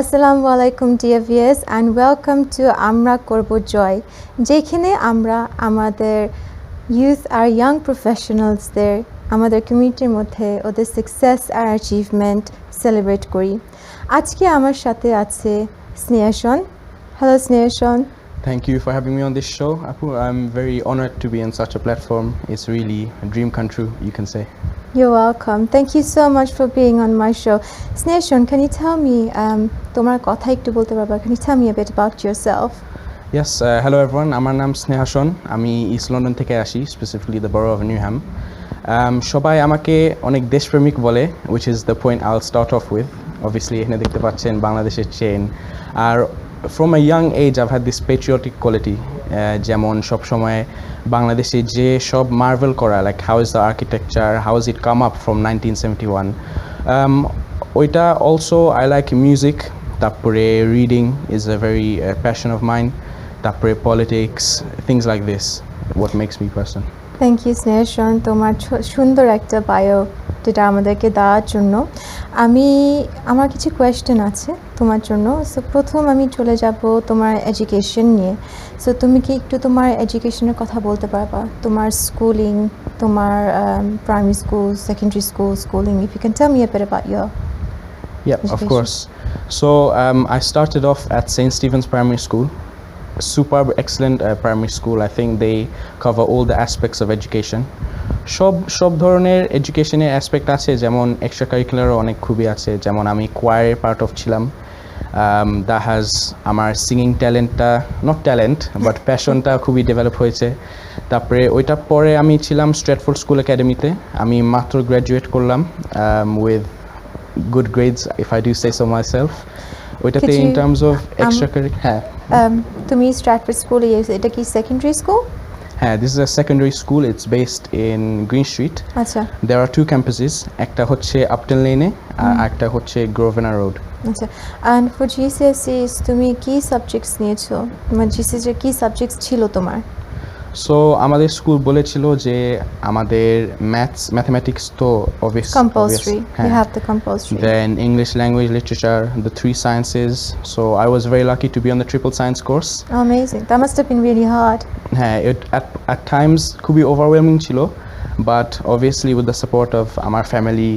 Assalamu alaikum dear viewers and welcome to Amra Korbo Joy. যেখানে আমরা আমাদের youth আর young professionalsদের আমাদের কমিউনিটির মধ্যে ওদের success আর achievement celebrate করি। আজকে আমার সাথে আছে স্নেহাশন। Hello স্নেহাশন। Thank you for having me on this show, Apu. I'm very honored to be on such a platform. It's really a dream come true, you can say. You're welcome. Thank you so much for being on my show. Snehashon, can you tell me, তোমার কথা একটু বলতে পারবা? Can you tell me a bit about yourself? Yes, hello everyone. আমার নাম স্নেহাশন। আমি east London থেকে আসি, specifically the borough of Newham. সবাই আমাকে অনেক দেশপ্রেমিক বলে, which is the point I'll start off with. Obviously, এখানে দেখতে পাচ্ছেন বাংলাদেশের চেন। আর from a young age, I've had this patriotic quality. যেমন সব সময় বাংলাদেশে যে সব মার্ভেল করা, like how is the architecture, how has it come up from 1971. ওইটা also I like music. তারপরে reading is a very passion of mine. তারপরে politics, things like this, what makes me person. Thank you স্নেহাশন, তোমার সুন্দর একটা bio যেটা আমাদেরকে দেওয়ার জন্য। আমার কিছু কোয়েশ্চেন আছে তোমার জন্য। সো প্রথম আমি চলে যাব তোমার এডুকেশন নিয়ে। সো তুমি কি একটু তোমার এডুকেশনের কথা বলতে পারবা? তোমার স্কুলিং, তোমার primary school, secondary schooling. If you can tell me a bit about your Yeah, of course. So I started off at St. Stephen's Primary School. Superb, excellent primary school. I think they cover all the aspects of education. সব ধরনের এডুকেশনের aspect আছে, যেমন extra কারিকুলারও অনেক খুবই আছে। যেমন আমি কোয়ারের পার্ট অফ ছিলাম। দ্যাট হ্যাজ আমার সিঙ্গিং ট্যালেন্টটা, নট ট্যালেন্ট বাট প্যাশনটা খুবই ডেভেলপ হয়েছে। তারপরে ওইটা পরে আমি ছিলাম স্ট্র্যাটফোর্ড স্কুল একাডেমিতে। আমি মাত্র গ্র্যাজুয়েট করলাম with good grades, if I do say so myself. ওইটাতে in terms of extracurricular, তুমি স্ট্র্যাটফোর্ড স্কুলে, এটা কি secondary school? This is a secondary school. It's based in Green Street. আচ্ছা। There are two campuses. একটা হচ্ছে Upton Lane আর একটা হচ্ছে Grosvenor Road. আচ্ছা। And for GCSEs তুমি কি সাবজেক্টস নিয়েছো? তোমার GCSE এর কি সাবজেক্টস ছিল তোমার? So আমাদের স্কুল বলেছিল যে আমাদের mathematics তো compulsory. You have the compulsory. Then English language, literature, the three sciences. So I was very lucky to be on the triple science course. Amazing. That must have been really hard. At times খুবই overwhelming ছিল, but obviously with the support of আমার family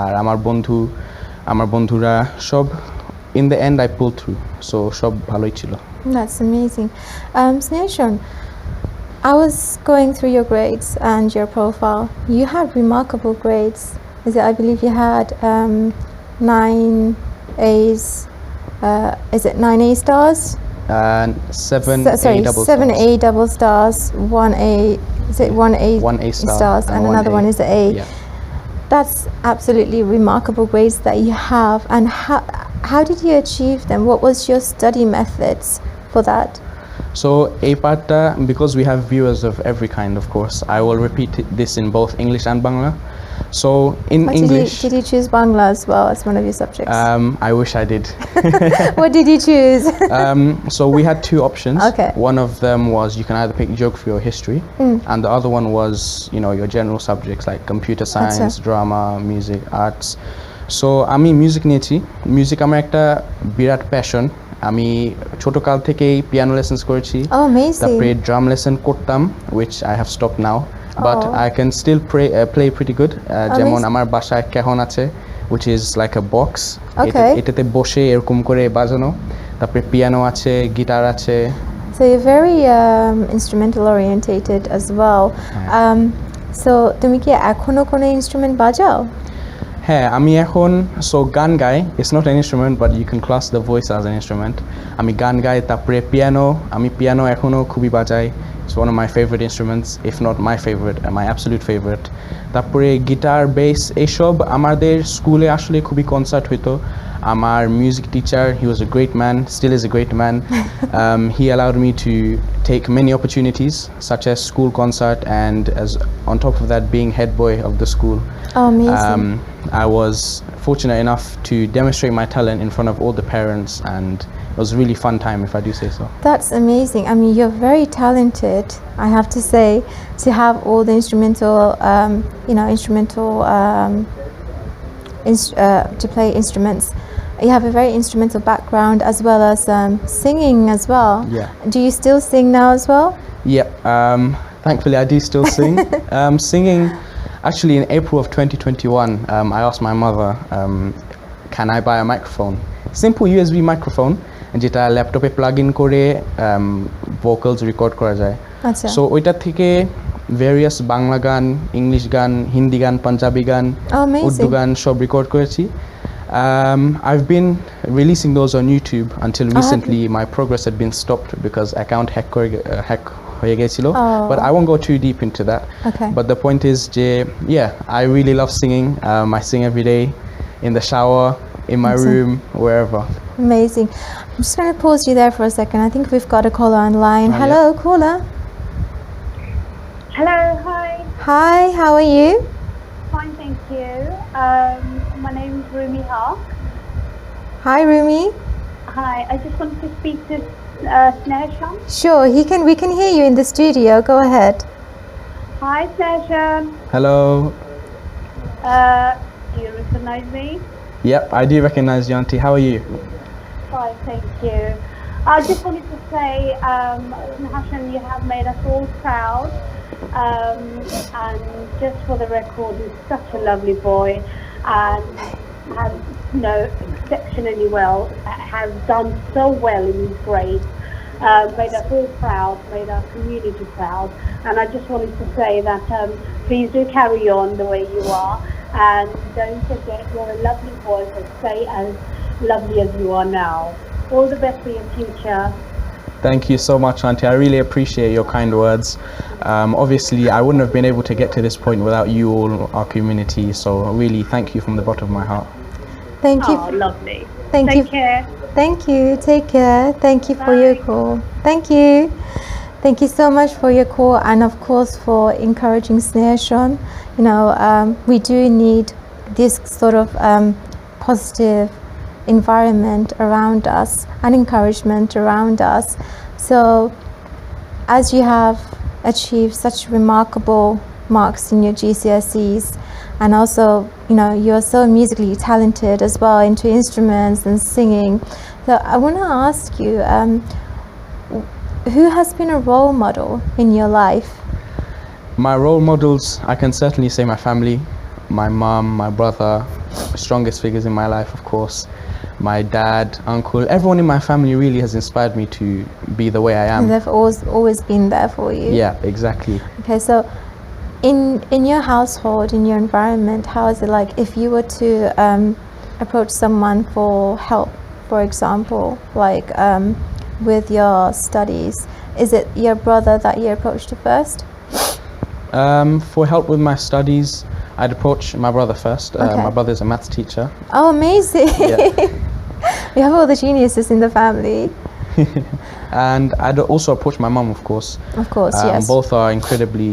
আর আমার বন্ধুরা সব, in the end I pulled through. So সব ভালোই ছিল. That's amazing. Snehashon, I was going through your grades and your profile. You had remarkable grades. I believe you had 9 A's. Is it 9 A stars? 7 A double stars, 1 A. Is it 1 A stars and another one is an A? Yeah. That's absolutely remarkable grades that you have. And how did you achieve them? What was your study methods for that? So a part, because we have viewers of every kind, of course, I will repeat this in both English and Bangla. So in English, did you choose Bangla as well as one of your subjects? I wish I did. What did you choose? So we had two options. Okay. One of them was you can either pick geography or history, and the other one was, you know, your general subjects like computer science, drama, music, arts. So আমি music নিয়েছি। Music আমার একটা বিরাট passion. আমি ছোটকাল থেকেই piano lessons করেছি। তারপরে drum lesson করতাম, which I have stopped now, but I can still play pretty good. যেমন আমার বাসায় ক্যাহন আছে, which is like a box. এটাতে বসে এরকম করে বাজানো। তারপরে পিয়ানো আছে, গিটার আছে। So you're very instrumental orientated as well. So তুমি কি এখনো কোনো ইনস্ট্রুমেন্ট বাজাও? হ্যাঁ, আমি এখন গান গাই। It's not an instrument, but you can class the voice as an instrument. আমি গান গাই। তারপরে আমি পিয়ানো এখনো খুবই বাজাই। It's one of my favorite instruments, if not my favorite, my absolute favorite. তারপরে গিটার, বেস, এইসব আমাদের স্কুলে আসলে খুবই কনসার্ট হইতো। আমার music teacher, he was a great man, still is a great man. He allowed me to take many opportunities such as school concert, and as on top of that being head boy of the school. Amazing. I was fortunate enough to demonstrate my talent in front of all the parents, and it was a really fun time, if I do say so. That's amazing. I mean, you're very talented, I have to say, to have all the to play instruments. you have a very instrumental background as well as singing as well. Yeah. Do you still sing now as well? Yep. Thankfully, I do still sing. Singing, actually, in April of 2021, I asked my mother, can I buy a microphone? Simple USB microphone, যেটা ল্যাপটপে plug in করে vocals record করা যায়। আচ্ছা। So ওইটা থেকে various Bangla গান, English গান, হিন্দি গান, পাঞ্জাবি গান, উর্দু গান সব রেকর্ড করেছি। I've been releasing those on YouTube until recently. My progress had been stopped because account hack হয়ে গেছিল. But I won't go too deep into that. Okay. But the point is, yeah, I really love singing. I sing every day, in the shower, in my room, wherever. Amazing. I'm just going to pause you there for a second. I think we've got a caller online. Hello, caller. Hello, hi. Hi, how are you? Fine, thank you. My name is Rumi Haq. Hi, Rumi. Hi, I just wanted to speak to Sneshan. Sure, we can hear you in the studio. Go ahead. Hi, Sneshan. Hello. Do you recognize me? Yep, I do recognize you, Auntie. How are you? Fine, thank you. I just wanted to say, Hassan, you have made us all proud. And just for the record, he's such a lovely boy and has, exceptionally well, has done so well in his grades. Made us all proud, made our community proud. And I just wanted to say that please do carry on the way you are. And don't forget, you're a lovely boy, so stay as lovely as you are now. All the best for your future. Thank you so much, Auntie. I really appreciate your kind words. Obviously, I wouldn't have been able to get to this point without you all, our community. So really, thank you from the bottom of my heart. Thank you. Oh, lovely. Thank you. Take care. Thank you. Take care. Thank you for your call. Thank you. Thank you so much for your call and of course for encouraging Sneshan. We do need this sort of positive environment around us and encouragement around us. So as you have achieved such remarkable marks in your GCSEs and also you're so musically talented as well into instruments and singing, so I want to ask you, who has been a role model in your life? My role models, I can certainly say my family, my mom, my brother, strongest figures in my life, of course. My dad, uncle, everyone in my family really has inspired me to be the way I am. They've always been there for you. Yeah, exactly. Okay, so in your household, in your environment, how is it like if you were to approach someone for help, for example, like with your studies? Is it your brother that you approached first? For help with my studies, I'd approach my brother first. Okay. My brother's a maths teacher. Oh, amazing. Yeah. We have all the geniuses in the family. And I'd also approach my mum, of course. Of course, yes. Both are incredibly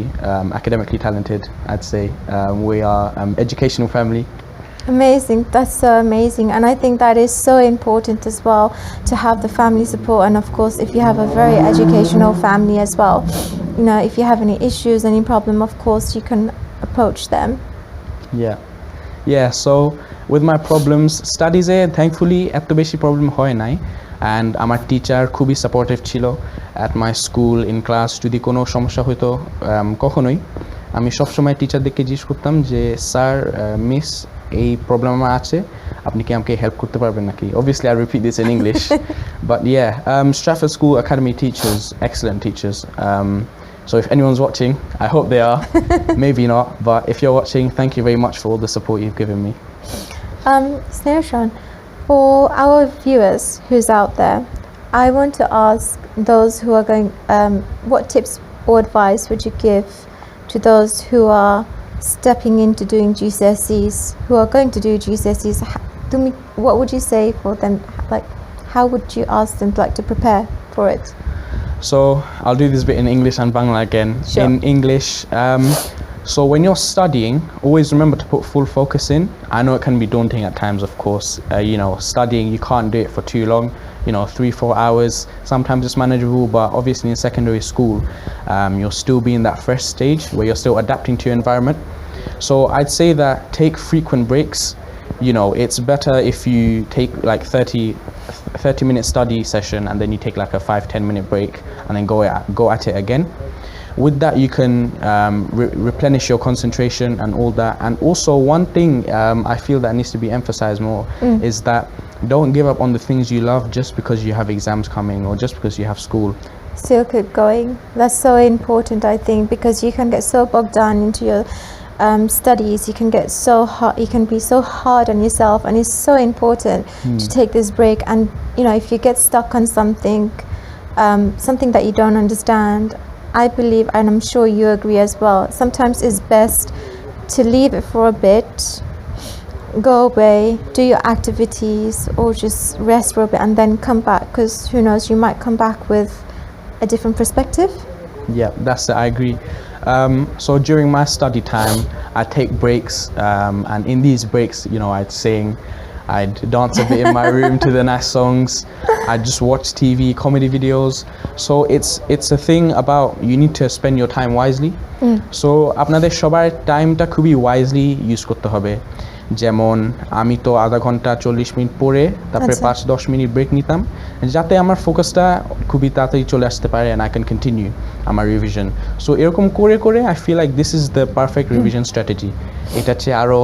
academically talented, I'd say. We are educational family. Amazing, that's so amazing, and I think that is so important as well to have the family support. And of course, if you have a very educational family as well, if you have any issues, any problem, of course you can approach them. Yeah, so with my problems, studies thankfully এত বেশি problem হয় নাই, and আমার teacher খুবই supportive ছিল at my school in class. যদি কোনো সমস্যা হতো কখনোই আমি সবসময় টিচারদেরকে জিজ্ঞেস করতাম যে স্যার মিস এই প্রবলেম আমার আছে, আপনি কি আমাকে হেল্প করতে পারবেন নাকি? Obviously I repeat this in English. But yeah, Stratford School Academy teachers, excellent teachers. So if anyone's watching, I hope they are. Maybe not, but if you're watching, thank you very much for all the support you've given me. Sneshan, for our viewers who's out there, I want to ask those who are going, what tips or advice would you give to those who are stepping into doing GCSEs, who are going to do GCSEs? What would you say for them? Like, how would you ask them to prepare for it? So I'll do this bit in English and Bangla again. Sure. In English, so when you're studying, always remember to put full focus in. I know it can be daunting at times, of course. Studying, you can't do it for too long. 3-4 hours. Sometimes it's manageable, but obviously in secondary school, you'll still be in that fresh stage where you're still adapting to your environment. So I'd say that take frequent breaks. you know, it's better if you take like 30-minute study session and then you take like a 5-10 minute break and then go at it again. With that, you can replenish your concentration and all that. And also, one thing I feel that needs to be emphasized more is that don't give up on the things you love just because you have exams coming or just because you have school. Still keep going. That's so important, I think, because you can get so bogged down into your studies. You can get so hard. You can be so hard on yourself, and it's so important to take this break. And you know, if you get stuck on something that you don't understand, I believe, and I'm sure you agree as well, sometimes it's best to leave it for a bit, go away, do your activities, or just rest for a bit and then come back, because who knows, you might come back with a different perspective. Yeah, I agree. So during my study time, I take breaks, and in these breaks, you know, I'd dance a bit in my room to the nice songs. I'd just watch TV, comedy videos. So it's a thing about you need to spend your time wisely. So আপনাদের সবার টাইমটা খুবই wisely use করতে হবে। যেমন আমি তো আধা ঘন্টা 40 মিনিট পড়ে তারপরে 5-10 মিনিট ব্রেক নিতাম যাতে আমার ফোকাসটা খুবই তাড়াতাড়ি চলে আসতে পারে and I can continue আমার রিভিশন। সো এরকম করে করে I feel like this is the perfect revision strategy. এটা চেয়ে আরো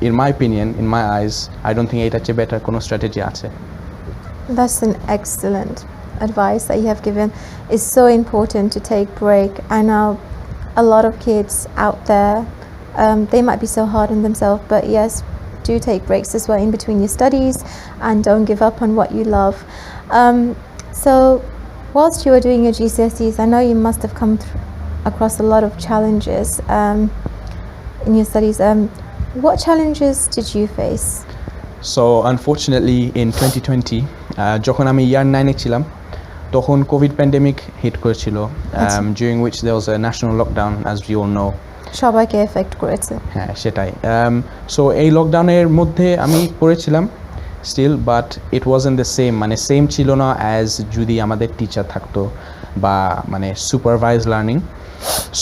in my opinion, in my eyes, I don't think এটা চেয়ে better কোনো strategy আছে। That's an excellent advice that you have given. It's so important to take break. I know a lot of kids out there, they might be so hard on themselves, but yes, do take breaks as well in between your studies and don't give up on what you love. So whilst you were doing your GCSEs, I know you must have come across a lot of challenges in your studies. What challenges did you face? So unfortunately in 2020 যখন আমি ইয়ার 9-এ ছিলাম তখন Covid pandemic hit করেছিল, during which there was a national lockdown, as we all know. সবাইকে effect করেছে। হ্যাঁ সেটাই। So এই লকডাউনের মধ্যে আমি পড়েছিলাম still, but it wasn't the same, মানে সেম ছিল না অ্যাজ যদি আমাদের টিচার থাকতো বা মানে সুপারভাইজ লার্নিং।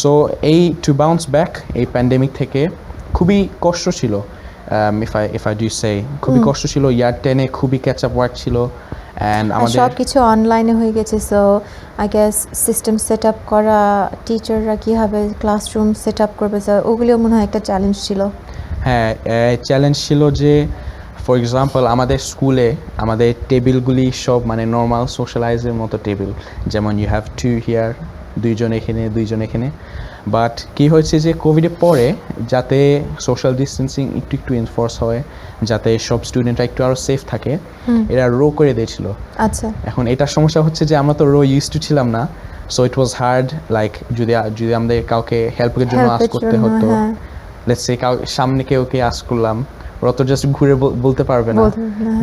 সো এই টু বাউন্স ব্যাক এই প্যান্ডেমিক থেকে খুবই কষ্ট ছিল, if I do say খুবই কষ্ট ছিল। ইয়ার 10-এ খুবই ক্যাচ আপ ওয়ার্ক ছিল and আমাদের সব কিছু অনলাইনে হয়ে গেছে। So I guess system set up করা, টিচাররা কীভাবে ক্লাসরুম সেট আপ করবে, স্যার ওগুলিও মনে হয় একটা চ্যালেঞ্জ ছিল। হ্যাঁ চ্যালেঞ্জ ছিল যে ফর এক্সাম্পল আমাদের স্কুলে আমাদের টেবিলগুলি সব মানে নর্মাল সোশ্যালাইজের মতো টেবিল, যেমন ইউ হ্যাভ 2 হিয়ার, 2জন এখানে 2জন এখানে। বাট কি হয়েছে যে কোভিডের পরে যাতে সোশ্যাল ডিস্টেন্সিং একটু এনফোর্স হয়, যাতে সব স্টুডেন্টরা একটু আরও সেফ থাকে, এরা রো করে দিয়েছিল। আচ্ছা, এখন এটার সমস্যা হচ্ছে যে আমরা তো রো ইউজ টু ছিলাম না, so it was hard. Like যদি আমাদের কাউকে হেল্পের জন্য আস্ক করতে হতো, লেটস সে সামনে কেউকে আস্ক করলাম, ওরা তো জাস্ট ঘুরে বলতে পারবে না।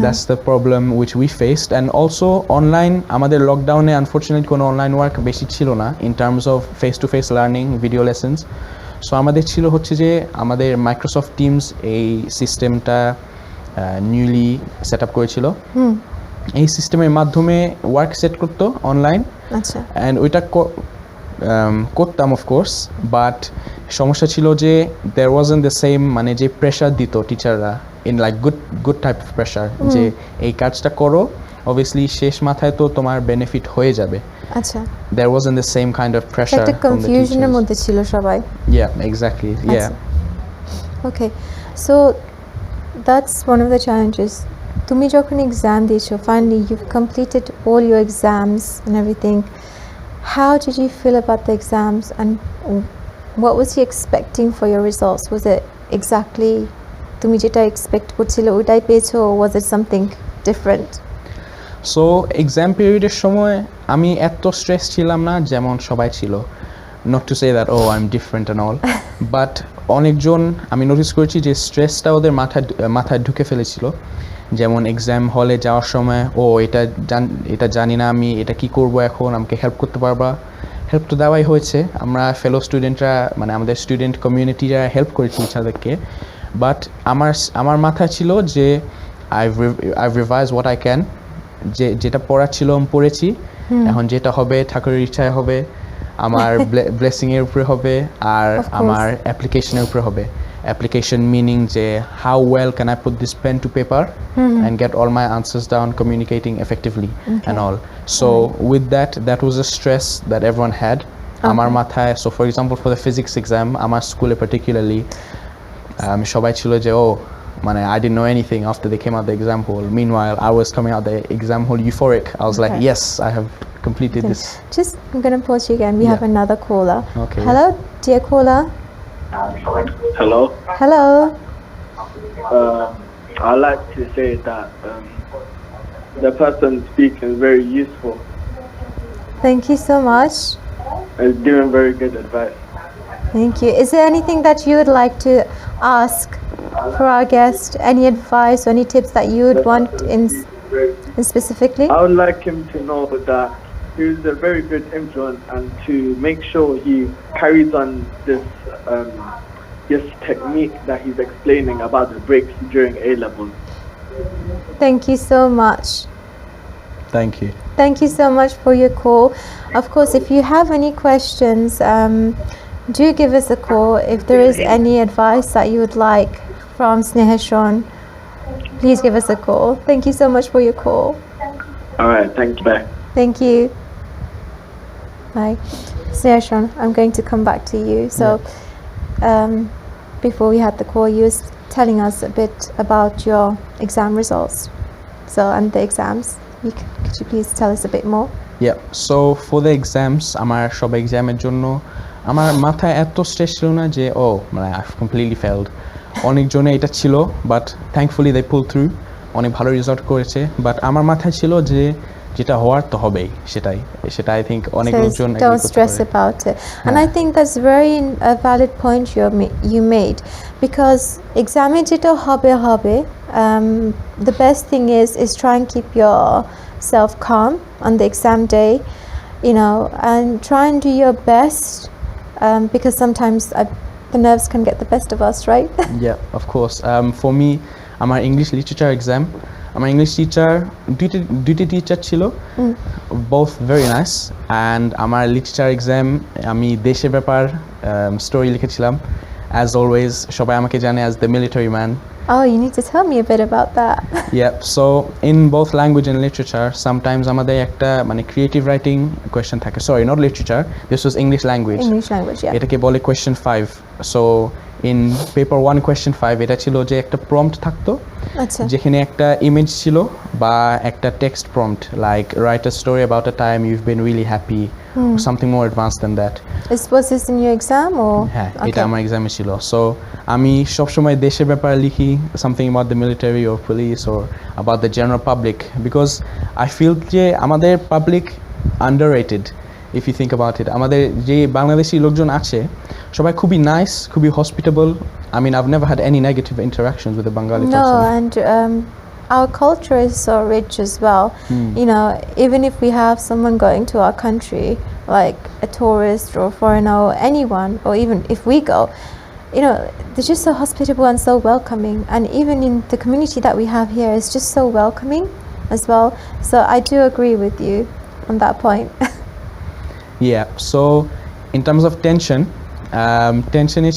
That's the problem which we faced. And also online, আমাদের লকডাউনে আনফর্চুনেটলি কোনো অনলাইন ওয়ার্ক বেশি ছিল না in terms of face to face learning, video lessons. So আমাদের ছিল হচ্ছে যে আমাদের মাইক্রোসফট টিমস এই সিস্টেমটা নিউলি সেট আপ করেছিল। এই সিস্টেমের মাধ্যমে ওয়ার্ক সেট করতো অনলাইন। আচ্ছা, অ্যান্ড ওইটা করতাম অফকোর্স, বাট সমস্যা ছিল যে দেয়ার ওয়াজন্ট দ্য সেম, মানে যে প্রেশার দিত টিচাররা in like good type of pressure, যে এই কাজটা করো, অবভিয়াসলি শেষ মাথায় তো তোমার বেনিফিট হয়ে যাবে। আচ্ছা, there wasn't the same kind of pressure. একটা কনফিউশনের মধ্যে ছিল সবাই। Yeah exactly, yeah. Okay, so that's one of the challenges. তুমি যখন এক্সাম দিয়েছো, finally you've completed all your exams and everything, how did you feel about the exams and what was you expecting for your results? Was it exactly তুমি যেটা expect করছিলে ওইটাই পেয়েছো, or was it something different? So exam পিরিয়ডের সময় আমি এত stress ছিলাম না যেমন সবাই ছিল। Not to say that I'm different and all, but অনেকজন আমি নোটিস করেছি যে স্ট্রেসটা ওদের মাথায় ঢুকে ফেলেছিল। যেমন এক্সাম হলে যাওয়ার সময় এটা জানি না আমি এটা কি করব, এখন আমাকে হেল্প করতে পারবা? হেল্প তো দেওয়াই হয়েছে, আমরা ফেলো স্টুডেন্টরা মানে আমাদের স্টুডেন্ট কমিউনিটিরা হেল্প করেছি ইচ্ছাদেরকে। বাট আমার মাথায় ছিল যে I've revise what I can, যেটা পড়ার ছিল আমি পড়েছি, এখন যেটা হবে ঠাকুরের ইচ্ছায় হবে, আমার ব্লেসিংয়ের উপরে হবে আর আমার অ্যাপ্লিকেশনের উপরে হবে। application meaning যে how well can I put this pen to paper and get all my answers down, communicating effectively and all. So with that was a stress that everyone had. আমার মাথায়, so for example for the physics exam আমার স্কুলে particularly সবাই ছিল যে মানে I didn't know anything after they came out the exam hall. Meanwhile I was coming out the exam hall euphoric. I was like, yes, I have completed this. Just, I'm going to pause you again. We have another caller. Okay. Hello, dear caller. Hello. Hello. I'd like to say that the person speaking is very useful. Thank you so much. Is giving very good advice. Thank you. Is there anything that you would like to ask for our guest? Any advice or any tips that you would want in specifically? I would like him to know that he's a very good influence and to make sure he carries on this technique that he's explaining about the breaks during A levels. Thank you so much. Thank you. Thank you so much for your call. Of course, if you have any questions, do give us a call. If there is any advice that you would like from Snehashon, please give us a call. Thank you so much for your call. All right, thank you. Bye. Thank you. Bye. Snehashon, I'm going to come back to you. So, before we had the call, you were telling us a bit about your exam results. So, and the exams. Could you please tell us a bit more? Yeah, so for the exams, আমার সব এক্সামের জন্য আমার মাথায় এত stress ছিল না যে মানে I've completely failed. অনেকজনে এটা ছিল, but thankfully they pulled through, অনেক ভালো রেজাল্ট করেছে, বাট আমার মাথায় ছিল যে যেটা হওয়ার তো হবেই, সেটা I think অনেক লোকজন So don't stress about it. And I think that's very a valid point you made, because exam যেটা হবে, the best thing is try and keep yourself calm on the exam day, and try and do your best, because sometimes the nerves can get the best of us, right? Yeah, of course. For me, আমার English literature exam, আমার English teacher দুইটা teacher ছিল, both very nice, and আমার literature exam আমি দেশের ব্যাপার story লিখেছিলাম, as always সবাই আমাকে জানে as the military man. Oh, you need to tell me a bit about that. Yeah, so in both language and literature, sometimes আমাদের একটা মানে creative writing question থাকে. Sorry, not literature. This was English language. English language, yeah. এটাকে বলে question 5. So in paper 1 question 5 এটা ছিল যে একটা prompt থাকতো, যেখানে একটা image ছিল বা একটা text prompt like write a story about a time you've been really happy, or something more advanced than that. Was this in your exam or? হ্যাঁ, এটা আমার এক্সামে ছিল। সো আমি সবসময় দেশের ব্যাপারে লিখি, something about the military or police or about the general public, because I feel যে আমাদের public underrated if you think about it. আমাদের যে বাংলাদেশি লোকজন আছে সবাই খুবই নাইস, খুবই hospitable. I mean, I've never had any negative interactions with a Bengali person. No, and our culture is so rich as well. Even if we have someone going to our country, like a tourist or foreigner or anyone, or even if we go, they're just so hospitable and so welcoming. And even in the community that we have here, it's just so welcoming as well. So I do agree with you on that point. Yeah, so in terms of tension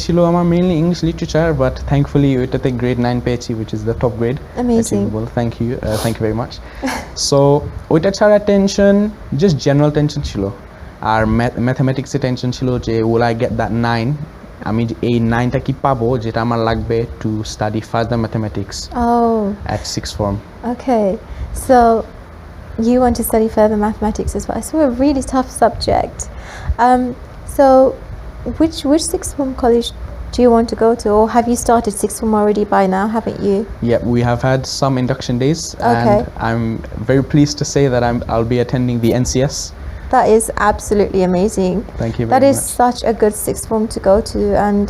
ছিল আমার mainly English literature, but thankfully ওইটাতে grade 9 পেয়েছি, which is the top grade. Amazing. Achievable. Thank you very much. So ওইটা ছাড়া tension, just general tension ছিল, আর mathematics এ tension ছিল যে will I get that 9, আমি এই 9টা কি পাবো যেটা আমার লাগবে to study further mathematics at 6th form. Okay, so you want to study further mathematics as well. So a really tough subject. So which sixth form college do you want to go to, or have you started sixth form already by now, haven't you? Yeah, we have had some induction days, Okay. and I'm very pleased to say that I'll be attending the NCS. That is absolutely amazing. Thank you very That is much. such a good sixth form to go to, and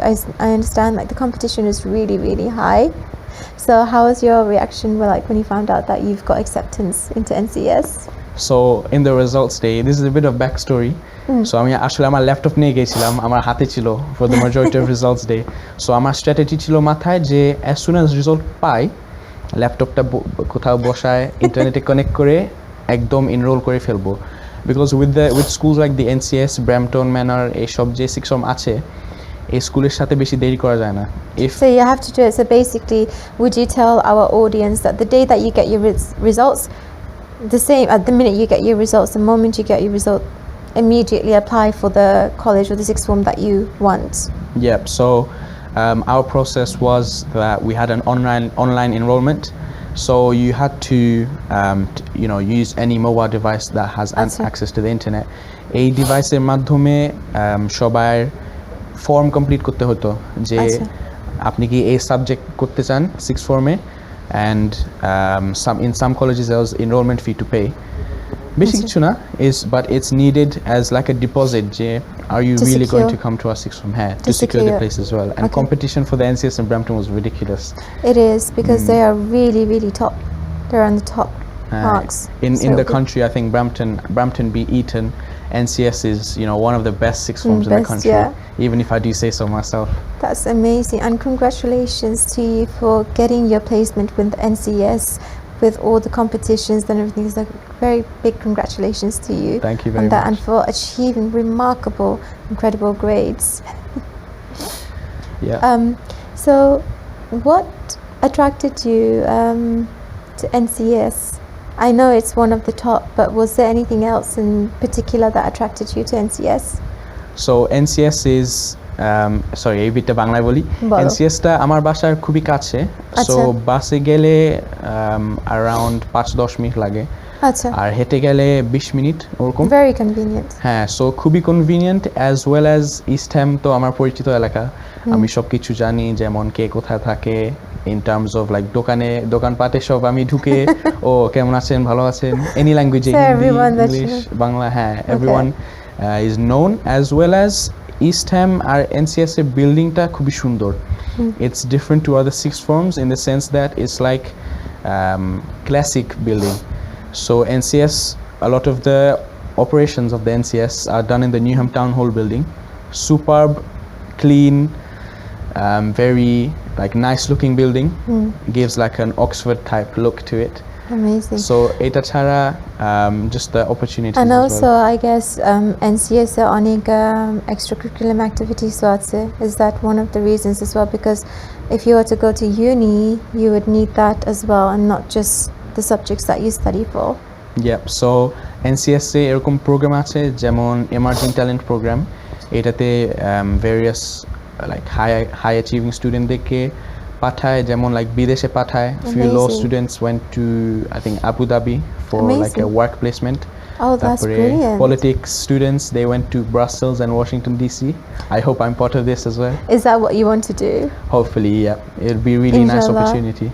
I understand like the competition is really, really high. So how was your reaction when you found out that you've got acceptance into NCS? So in the results day, this is a bit of backstory. So আমি আসলে আমার laptop নিয়ে গেছিলাম, আমার হাতে ছিল for the majority of results day. So আমার strategy ছিল মাথায় যে as soon as result পাই, ল্যাপটপটা কোথাও বসায় ইন্টারনেটে কানেক্ট করে একদম enroll করে ফেলবো, because with schools like the NCS, Brampton Manor, এইসব যে sixth form আছে, এই স্কুলের সাথে বেশি দেরি করা যায় না। If So you have to do it. So basically, would you tell our audience that the day that you get your results, the same at the minute you get your results, the moment you get your result, immediately apply for the college or the sixth form that you want? Yep. So our process was that we had an online enrollment. So you had to, use any mobile device that has access to the internet. এই ডিভাইসের মাধ্যমে সবার form complete করতে হতো যে আপনি কি এই সাবজেক্ট করতে চান সিক্স ফর্মে, and in some colleges there was enrollment fee to pay. বেশি কিছু না, but it's needed as like a deposit যে are you really going to come to our sixth form here to secure the place as well. And competition for the NCS in Brampton was ridiculous. It is, because they are really, really top. They're on the top marks. In the country, I think Brampton beat Eton. NCS is, one of the best sixth forms in the country, even if I do say so myself. That's amazing, and congratulations to you for getting your placement with NCS, with all the competitions and everything. It's like very big congratulations to you. Thank you very much. And for achieving remarkable, incredible grades. Yeah. So what attracted you to NCS? I know it's one of the top, but was there anything else in particular that attracted you to NCS? So NCS is এই বিটটা বাংলায় বলি। NCS টা আমার বাসার খুবই কাছে, so বাসে গেলে around 5-10 মিনিট লাগে, আর হেঁটে গেলে 20 মিনিট ওরকম। Very convenient. হ্যাঁ, সো খুবই convenient, as well as East Ham তো আমার পরিচিত এলাকা, আমি সব কিছু জানি, যেমন কে কোথায় থাকে, in terms of like দোকানপাটে সব আমি ঢুকে ও কেমন আছেন, ভালো আছেন, any language, Hindi, English, Bangla, হ্যাঁ, everyone is known, as well as East Ham R NCS এর বিল্ডিংটা খুবই সুন্দর. It's different to other sixth forms in the sense that it's like classic building. So NCS, a lot of the operations of the NCS are done in the Newham Town Hall building. Superb, clean, very like nice looking building. Gives like an Oxford type look to it. Amazing. So eta chhara just the opportunities. And as also well. I guess NCS এ অনেক extracurricular activities আছে. Is that one of the reasons as well? Because if you were to go to uni, you would need that as well, and not just the subjects that you study for. Yep. So NCS এ এরকম programme আছে যেমন emerging talent program. এটাতে various like high achieving studentদেরকে পাঠায়, যেমন like বিদেশে পাঠায়. Few law students went to I think Abu Dhabi for like a work placement. Oh, that's brilliant. Politics students, they went to Brussels and Washington DC. I hope I'm part of this as well. Is that what you want to do? Hopefully, yeah. It'll be a really nice opportunity.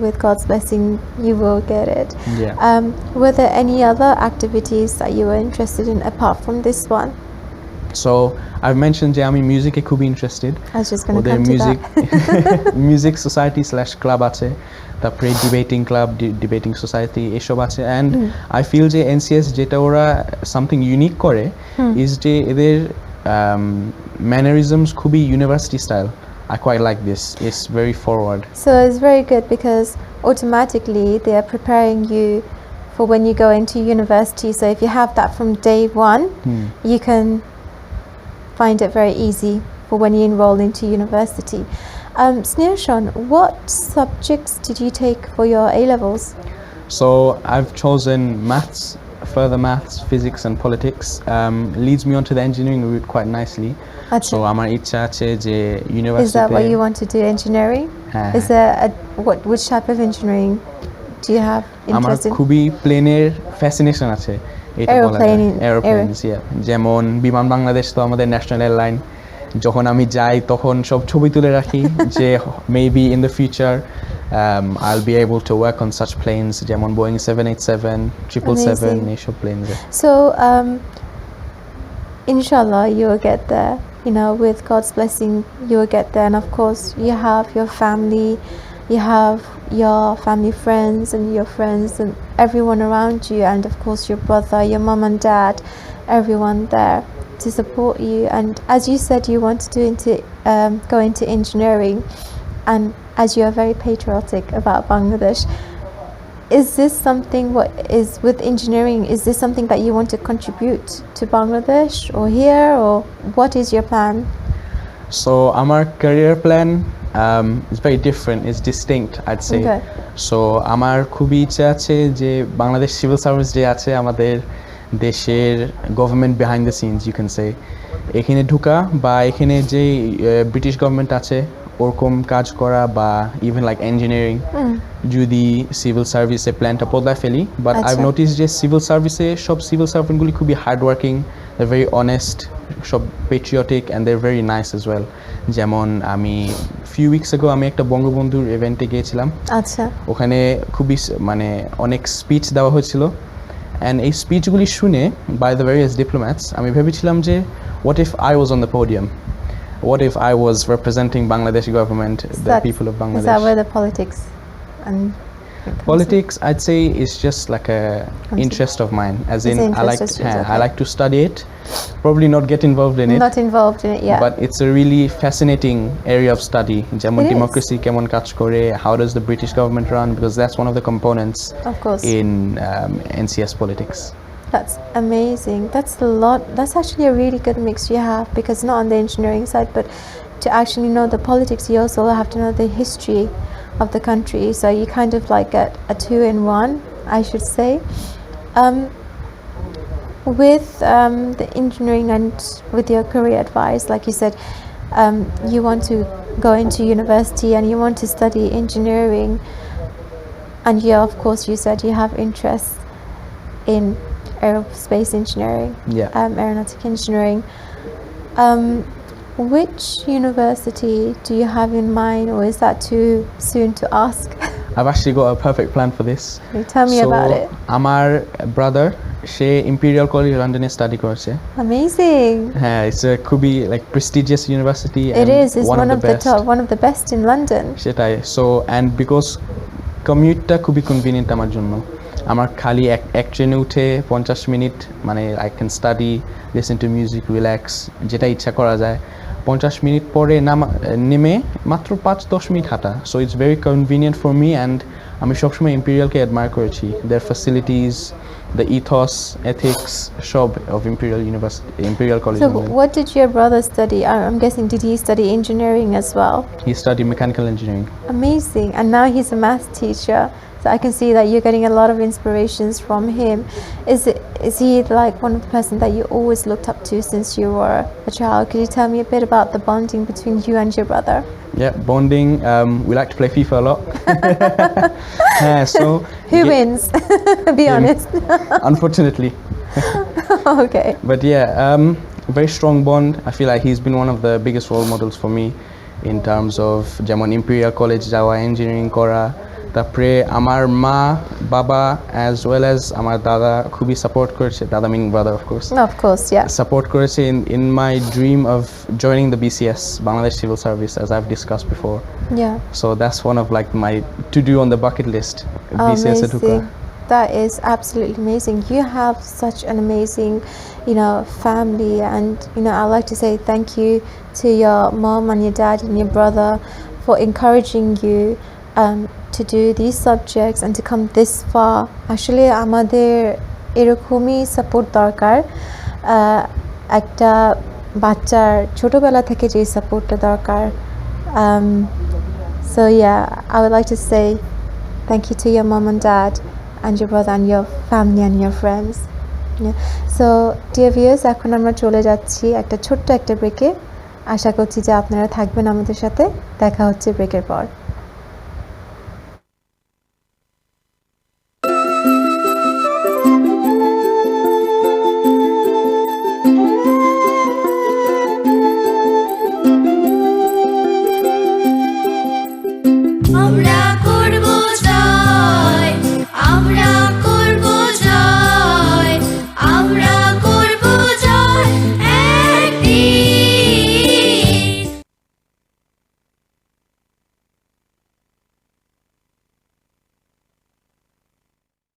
With God's blessing, you will get it. Yeah. Were there any other activities that you were interested in apart from this one? So I've mentioned যে আমি মিউজিকে খুবই interested. I was just going to come to that. Music society / club আছে, তারপরে debating club, debating society এসব আছে, and I feel যে NCS যেটা ওরা সামথিং ইউনিক করে ইজ যে এদের ম্যানারিজমস খুবই university style. I quite like this. It's very forward. So it's very good because automatically they are preparing you for when you go into university. So if you have that from day one, you can find it very easy for when you enroll into university. Sneershan, what subjects did you take for your A-levels? So I've chosen maths, further maths, physics and politics. Leads me onto the engineering route quite nicely. So আমার ইচ্ছা আছে যে university. Is that what you want to do, engineering? Is there which type of engineering do you have interest in? আমার খুবই প্লেনের fascination আছে, এটা বলা যায়। এরোপ্লেনস, যেমন বিমান বাংলাদেশ তো আমাদের ন্যাশনাল এয়ারলাইন। যখন আমি যাই তখন সব ছবি তুলে রাখি যে maybe in the future I'll be able to work on such planes যেমন Boeing 787, 777 এইসব plane. So inshallah you will get there, with God's blessing you will get there, and of course you have your family, you have your family friends and your friends and everyone around you, and of course your brother, your mom and dad, everyone there to support you. And as you said, you want to go into engineering, and as you are very patriotic about Bangladesh, is this something with engineering, is this something that you want to contribute to Bangladesh or here, or what is your plan? So আমার career plan is very different, it's distinct, I'd say. Okay. So আমার খুবই ইচ্ছা আছে যে Bangladesh civil service যে আছে আমাদের দেশের government behind the scenes you can say, এখানে ঢুকা বা এখানে যে ব্রিটিশ গভর্নমেন্ট আছে ওরকম কাজ করা বা ইভেন লাইক ইঞ্জিনিয়ারিং যদি সিভিল সার্ভিসে প্ল্যানটা বদলায় ফেলি। বাট আই আচ্ছা। নোটিস যে সিভিল সার্ভিসে সব সিভিল সার্ভেন্টগুলি খুবই hard working, they very honest, সব patriotic and they very nice as well. যেমন আমি ফিউ উইকস আগো আমি একটা বঙ্গবন্ধুর ইভেন্টে গিয়েছিলাম, আচ্ছা ওখানে খুবই মানে অনেক স্পিচ দেওয়া হয়েছিল অ্যান্ড এই স্পিচগুলি শুনে বাই দ্য ভেরিয়াস ডিপ্লোম্যাটস আমি ভেবেছিলাম যে what if I was on the podium, what if I was representing Bangladeshi government, the people of Is that Bangladesh? where the politics and Politics, I'd say, is just like a Comes in. interest of mine. As It's in, an I like interest of yours, I okay. like to study it. Probably not get involved in it, not involved in it yet? but it's a really fascinating area of study. Jemon It is. democracy, kemon kaj kore, how does the British government run? Because that's one of the components Of course. in NCS politics. That's amazing. That's a lot. That's actually a really good mix you have, because not on the engineering side, but to actually know the politics, you also have to know the history of the country. So you kind of like get a 2-in-1, I should say. With the engineering and with your career advice, like you said, you want to go into university and you want to study engineering, and yeah, of course, you said you have interest in aerospace engineering, Yeah. Aeronautic engineering. Which university do you have in mind, or is that too soon to ask? I've actually got a perfect plan for this. Tell me about it. আমার brother সে imperial college লন্ডনে study করছে। Amazing. হ্যাঁ, it's a খুবই like prestigious university. It is. It's one of the top, one of the best in London. সেটাই। So and because কমিউটটা খুবই convenient আমার জন্য, আমার খালি এক ট্রেনে উঠে 50 মিনিট মানে I can study, listen to music, relax, যেটা ইচ্ছা করা যায়। 50 মিনিট পরে নেমে মাত্র 5-10 মিনিট হাঁটা। So it's very convenient for me and আমি সবসময় ইম্পেরিয়ালকে অ্যাডমায়ার করেছি, দেয়ার ফ্যাসিলিটিস, দ্য ইথস, এথিক্স, সব of imperial university, imperial college. So, what did your brother study? I'm guessing, did he study engineering as well? He studied mechanical engineering. Amazing. And now he's a math teacher. So I can see that you're getting a lot of inspirations from him. Is he like one of the person that you always looked up to since you were a child? Could you tell me a bit about the bonding between you and your brother? Yeah, bonding. We like to play FIFA a lot. So Who wins? Be Him. honest. Unfortunately. Okay. But yeah, very strong bond. I feel like he's been one of the biggest role models for me in terms of যেমন Imperial College যাওয়া, engineering করা, তারপরে আমার মা বাবা as well as আমার দাদা খুবই সাপোর্ট করেছে, দাদা meaning brother of course, Of course, yeah. support করেছে in my dream of joining the BCS, Bangladesh Civil Service, as I've discussed before. Yeah. So that's one of like my to do on the bucket list. BCS এ ঢোকা। Amazing. That is absolutely amazing. You have such an amazing, family, and I'd like to say thank you to your mom and your dad and your brother for encouraging you to do these subjects and to come this far. Actually, আমাদের এরকমই support দরকার, একটা বাচ্চার ছোটবেলা থেকে যে সাপোর্টটা দরকার। So yeah, I would like to say thank you to your mom and dad and your brother and your family and your friends. Yeah. So dear viewers, এখন আমরা চলে যাচ্ছি ছোট্ট একটা ব্রেকে। আশা করছি যে আপনারা থাকবেন আমাদের সাথে। দেখা হচ্ছে ব্রেকের পর।